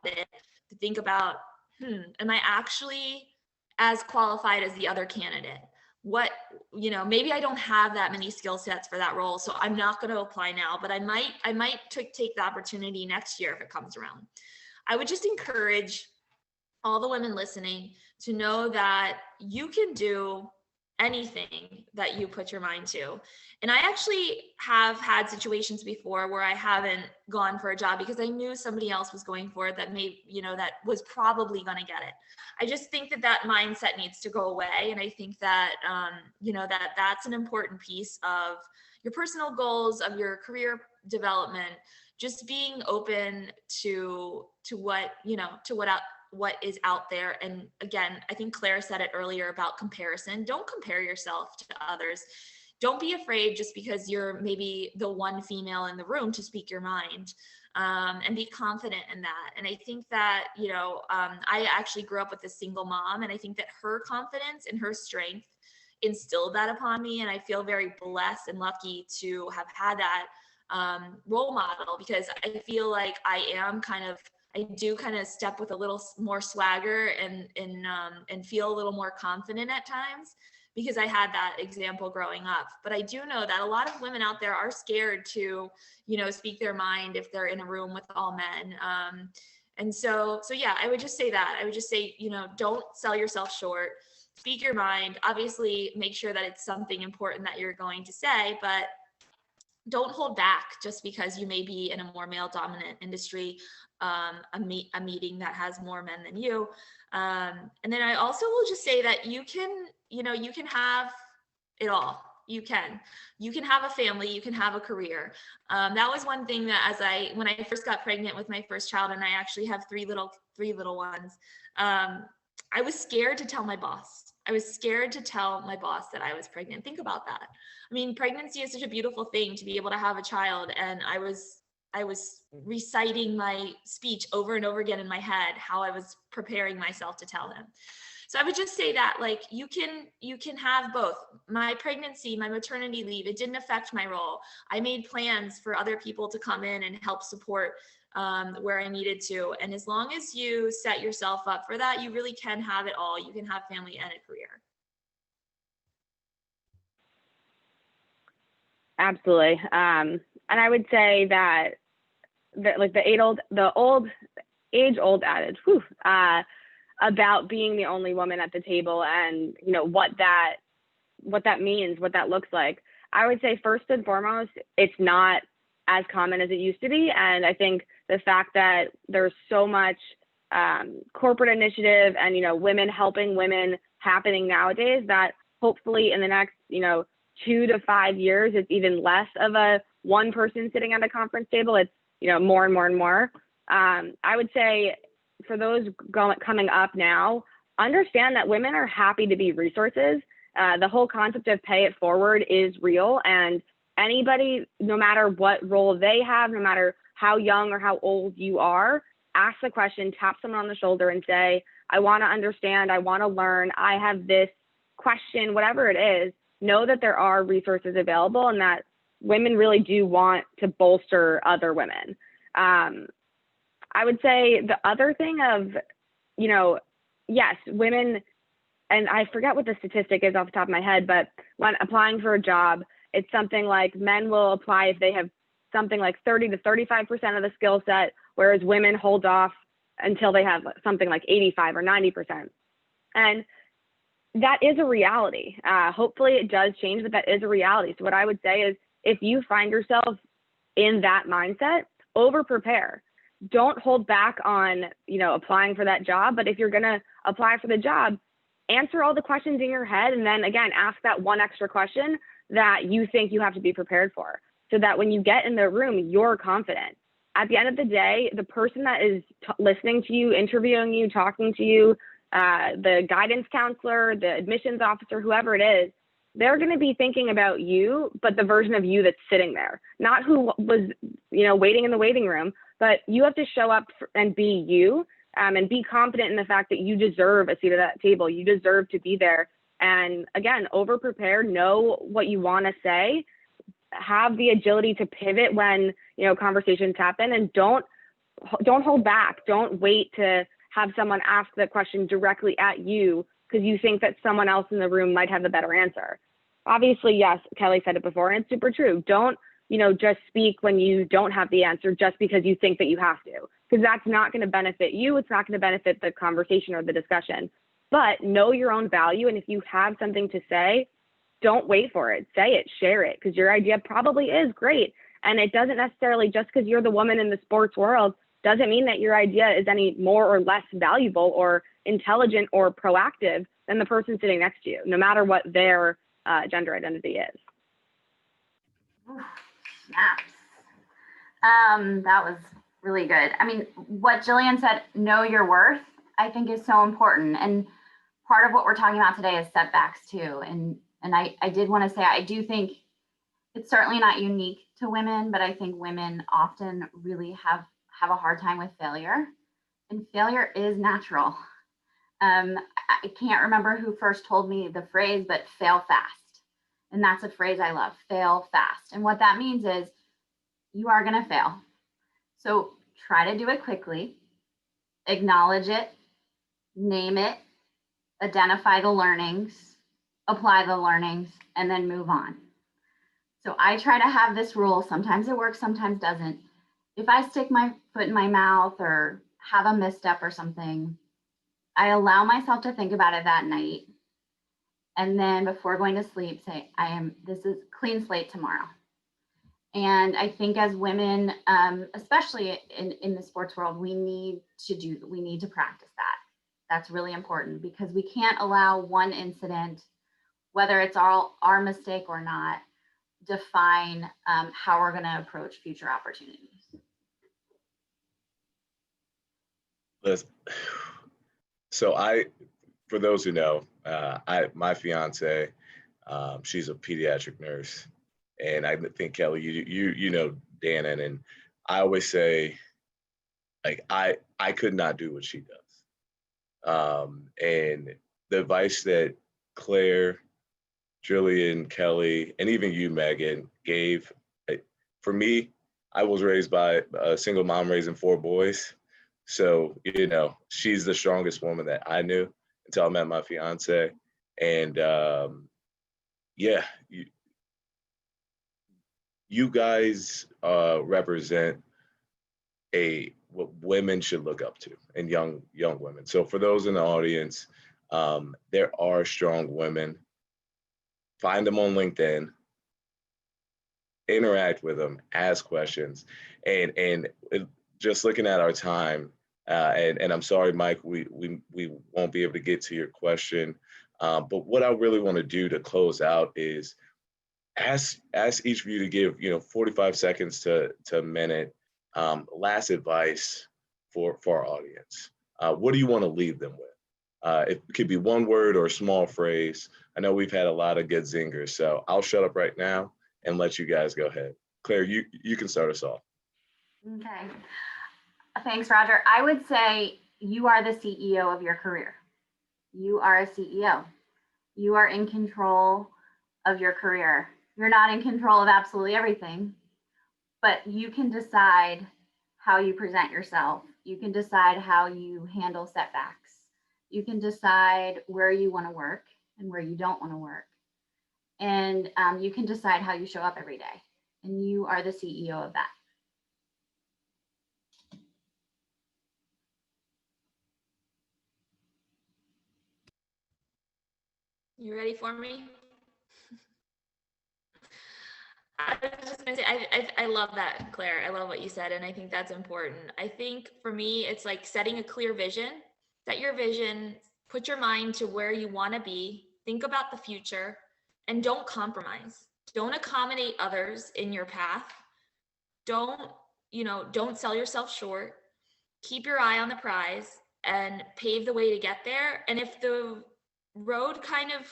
Speaker 5: it, to think about, am I actually as qualified as the other candidate? Maybe I don't have that many skill sets for that role, so I'm not going to apply now, but I might take the opportunity next year if it comes around. I would just encourage all the women listening to know that you can do anything that you put your mind to. And I actually have had situations before where I haven't gone for a job because I knew somebody else was going for it that that was probably going to get it. I just think that mindset needs to go away. And I think that, that's an important piece of your personal goals, of your career development, just being open to what is out there. And again, I think Claire said it earlier about comparison. Don't compare yourself to others. Don't be afraid just because you're maybe the one female in the room to speak your mind, and be confident in that. And I think that, I actually grew up with a single mom, and I think that her confidence and her strength instilled that upon me. And I feel very blessed and lucky to have had that role model, because I feel like I do kind of step with a little more swagger and feel a little more confident at times because I had that example growing up. But I do know that a lot of women out there are scared to, speak their mind if they're in a room with all men. And so yeah, I would just say that. I would just say, don't sell yourself short. Speak your mind. Obviously, make sure that it's something important that you're going to say, but don't hold back just because you may be in a more male dominant industry, a meeting that has more men than you. And then I also will just say that you can have it all. You can have a family, you can have a career. That was one thing that when I first got pregnant with my first child, and I actually have three little ones, I was scared to tell my boss. I was scared to tell my boss that I was pregnant. Think about that. I mean, pregnancy is such a beautiful thing, to be able to have a child. And I was reciting my speech over and over again in my head, how I was preparing myself to tell him. So I would just say that, like, you can have both. My pregnancy, my maternity leave, it didn't affect my role. I made plans for other people to come in and help support where I needed to. And as long as you set yourself up for that, you really can have it all. You can have family and a career.
Speaker 4: Absolutely. And I would say that like the old age-old adage, about being the only woman at the table, and what that means, what that looks like. I would say first and foremost, it's not as common as it used to be. And I think the fact that there's so much corporate initiative and women helping women happening nowadays, that hopefully in the next 2 to 5 years, it's even less of a one person sitting at a conference table. It's more and more and more. I would say for those coming up now, understand that women are happy to be resources. The whole concept of pay it forward is real, and anybody, no matter what role they have, no matter how young or how old you are, ask the question, tap someone on the shoulder and say, I want to understand, I want to learn, I have this question, whatever it is. Know that there are resources available, and that women really do want to bolster other women. I would say the other thing of, yes, women, and I forget what the statistic is off the top of my head, but when applying for a job, it's something like men will apply if they have something like 30 to 35% of the skill set, whereas women hold off until they have something like 85 or 90%. And that is a reality. Hopefully it does change, but that is a reality. So what I would say is, if you find yourself in that mindset, over prepare. Don't hold back on, applying for that job. But if you're going to apply for the job, answer all the questions in your head. And then again, ask that one extra question that you think you have to be prepared for, so that when you get in the room, you're confident. At the end of the day, the person that is listening to you, interviewing you, talking to you, the guidance counselor, the admissions officer, whoever it is, they're going to be thinking about you, but the version of you that's sitting there, not who was, waiting in the waiting room. But you have to show up and be you, and be confident in the fact that you deserve a seat at that table. You deserve to be there. And again, over prepare, know what you want to say, have the agility to pivot when, conversations happen, and don't hold back. Don't wait to have someone ask the question directly at you because you think that someone else in the room might have the better answer. Obviously, yes, Kelly said it before, and it's super true. Don't just speak when you don't have the answer just because you think that you have to, because that's not going to benefit you. It's not going to benefit the conversation or the discussion. But know your own value. And if you have something to say, don't wait for it. Say it, share it, because your idea probably is great. And it doesn't necessarily, just because you're the woman in the sports world, doesn't mean that your idea is any more or less valuable or intelligent or proactive than the person sitting next to you, no matter what their gender identity is.
Speaker 3: Ooh, snaps. That was really good. I mean, what Jillian said, know your worth, I think is so important. And part of what we're talking about today is setbacks too. And I did want to say, I do think it's certainly not unique to women, but I think women often really have a hard time with failure, and failure is natural. I can't remember who first told me the phrase, but fail fast. And that's a phrase I love, fail fast. And what that means is you are going to fail. So try to do it quickly, acknowledge it, name it, identify the learnings, apply the learnings, and then move on. So I try to have this rule. Sometimes it works, sometimes doesn't. If I stick my foot in my mouth or have a misstep or something, I allow myself to think about it that night. And then before going to sleep, say, this is clean slate tomorrow. And I think as women, especially in the sports world, we need to practice that. That's really important, because we can't allow one incident whether it's our mistake or not, define how we're going to approach future opportunities.
Speaker 1: So for those who know, my fiance, she's a pediatric nurse, and I think Kelly, you know Dana, and I always say, like, I could not do what she does, and the advice that Claire, Jillian, Kelly, and even you, Megan, gave, for me, I was raised by a single mom raising 4 boys. So, she's the strongest woman that I knew until I met my fiance. And yeah, you guys represent what women should look up to, and young women. So for those in the audience, there are strong women. Find them on LinkedIn, interact with them, ask questions, and just looking at our time, and I'm sorry, Mike, we won't be able to get to your question, but what I really want to do to close out is ask each of you to give 45 seconds to a minute, last advice for our audience. What do you want to leave them with? It could be one word or a small phrase. I know we've had a lot of good zingers, so I'll shut up right now and let you guys go ahead. Claire, you can start us off.
Speaker 3: Okay. Thanks, Roger. I would say you are the CEO of your career. You are a CEO. You are in control of your career. You're not in control of absolutely everything, but you can decide how you present yourself. You can decide how you handle setbacks. You can decide where you want to work and where you don't want to work. And you can decide how you show up every day. And you are the CEO of that.
Speaker 5: You ready for me? I was just gonna say, I love that, Claire. I love what you said, and I think that's important. I think for me, it's like setting a clear vision. Set your vision, put your mind to where you want to be, think about the future, and don't compromise. Don't accommodate others in your path. Don't sell yourself short. Keep your eye on the prize and pave the way to get there. And if the road kind of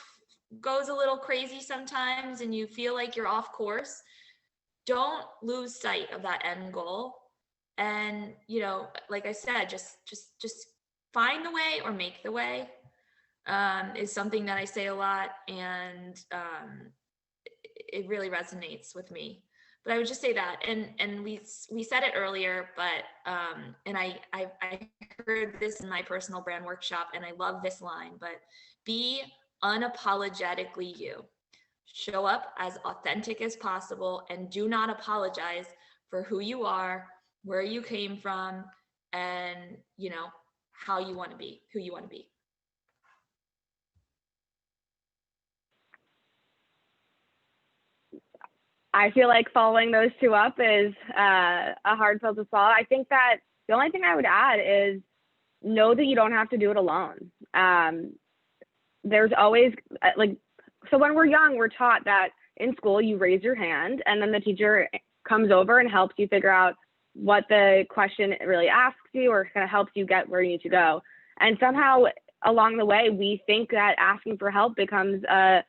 Speaker 5: goes a little crazy sometimes and you feel like you're off course, don't lose sight of that end goal. And like I said, just find the way or make the way, is something that I say a lot, and it really resonates with me. But I would just say that, and we said it earlier, but and I heard this in my personal brand workshop, and I love this line, but be unapologetically you. Show up as authentic as possible, and do not apologize for who you are, where you came from, and how you want to be, who you want to be.
Speaker 4: I feel like following those two up is a hard pill to swallow. I think that the only thing I would add is know that you don't have to do it alone. There's always so when we're young, we're taught that in school you raise your hand and then the teacher comes over and helps you figure out what the question really asks you, or kind of helps you get where you need to go. And somehow along the way, we think that asking for help becomes a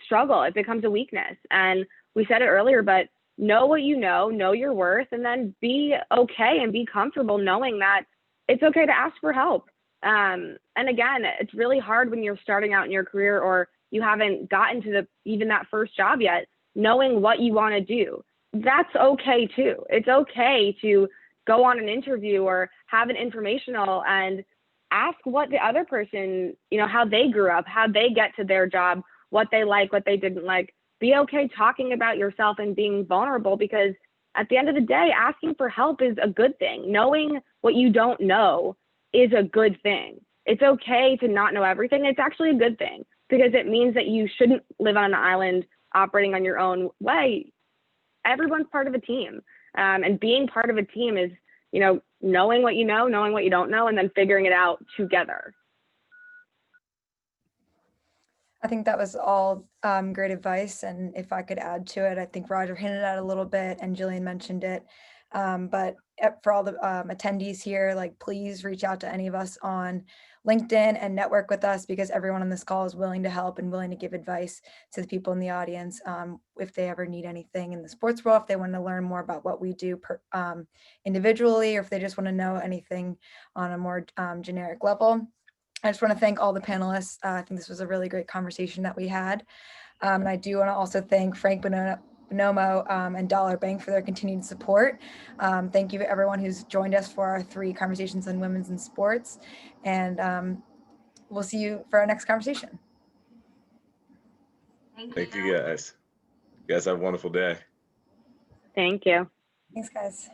Speaker 4: struggle. It becomes a weakness. And we said it earlier, but know what you know your worth, and then be okay and be comfortable knowing that it's okay to ask for help. And again, it's really hard when you're starting out in your career or you haven't gotten to even that first job yet, knowing what you want to do. That's okay too. It's okay to go on an interview or have an informational and ask what the other person, how they grew up, how they get to their job, what they like, what they didn't like. Be okay talking about yourself and being vulnerable, because at the end of the day, asking for help is a good thing. Knowing what you don't know is a good thing. It's okay to not know everything. It's actually a good thing, because it means that you shouldn't live on an island operating on your own way. Everyone's part of a team. And being part of a team is, knowing what you know, knowing what you don't know, and then figuring it out together.
Speaker 2: I think that was all great advice. And if I could add to it, I think Roger hinted at it a little bit and Jillian mentioned it. For all the attendees here, like please reach out to any of us on LinkedIn and network with us, because everyone on this call is willing to help and willing to give advice to the people in the audience if they ever need anything in the sports world, if they want to learn more about what we do individually, or if they just want to know anything on a more generic level. I just want to thank all the panelists. I think this was a really great conversation that we had. And I do want to also thank Frank Bonomo and Dollar Bank for their continued support. Thank you to everyone who's joined us for our 3 conversations on women's in sports. And we'll see you for our next conversation.
Speaker 1: Thank you guys. You guys have a wonderful day.
Speaker 4: Thank you.
Speaker 2: Thanks, guys.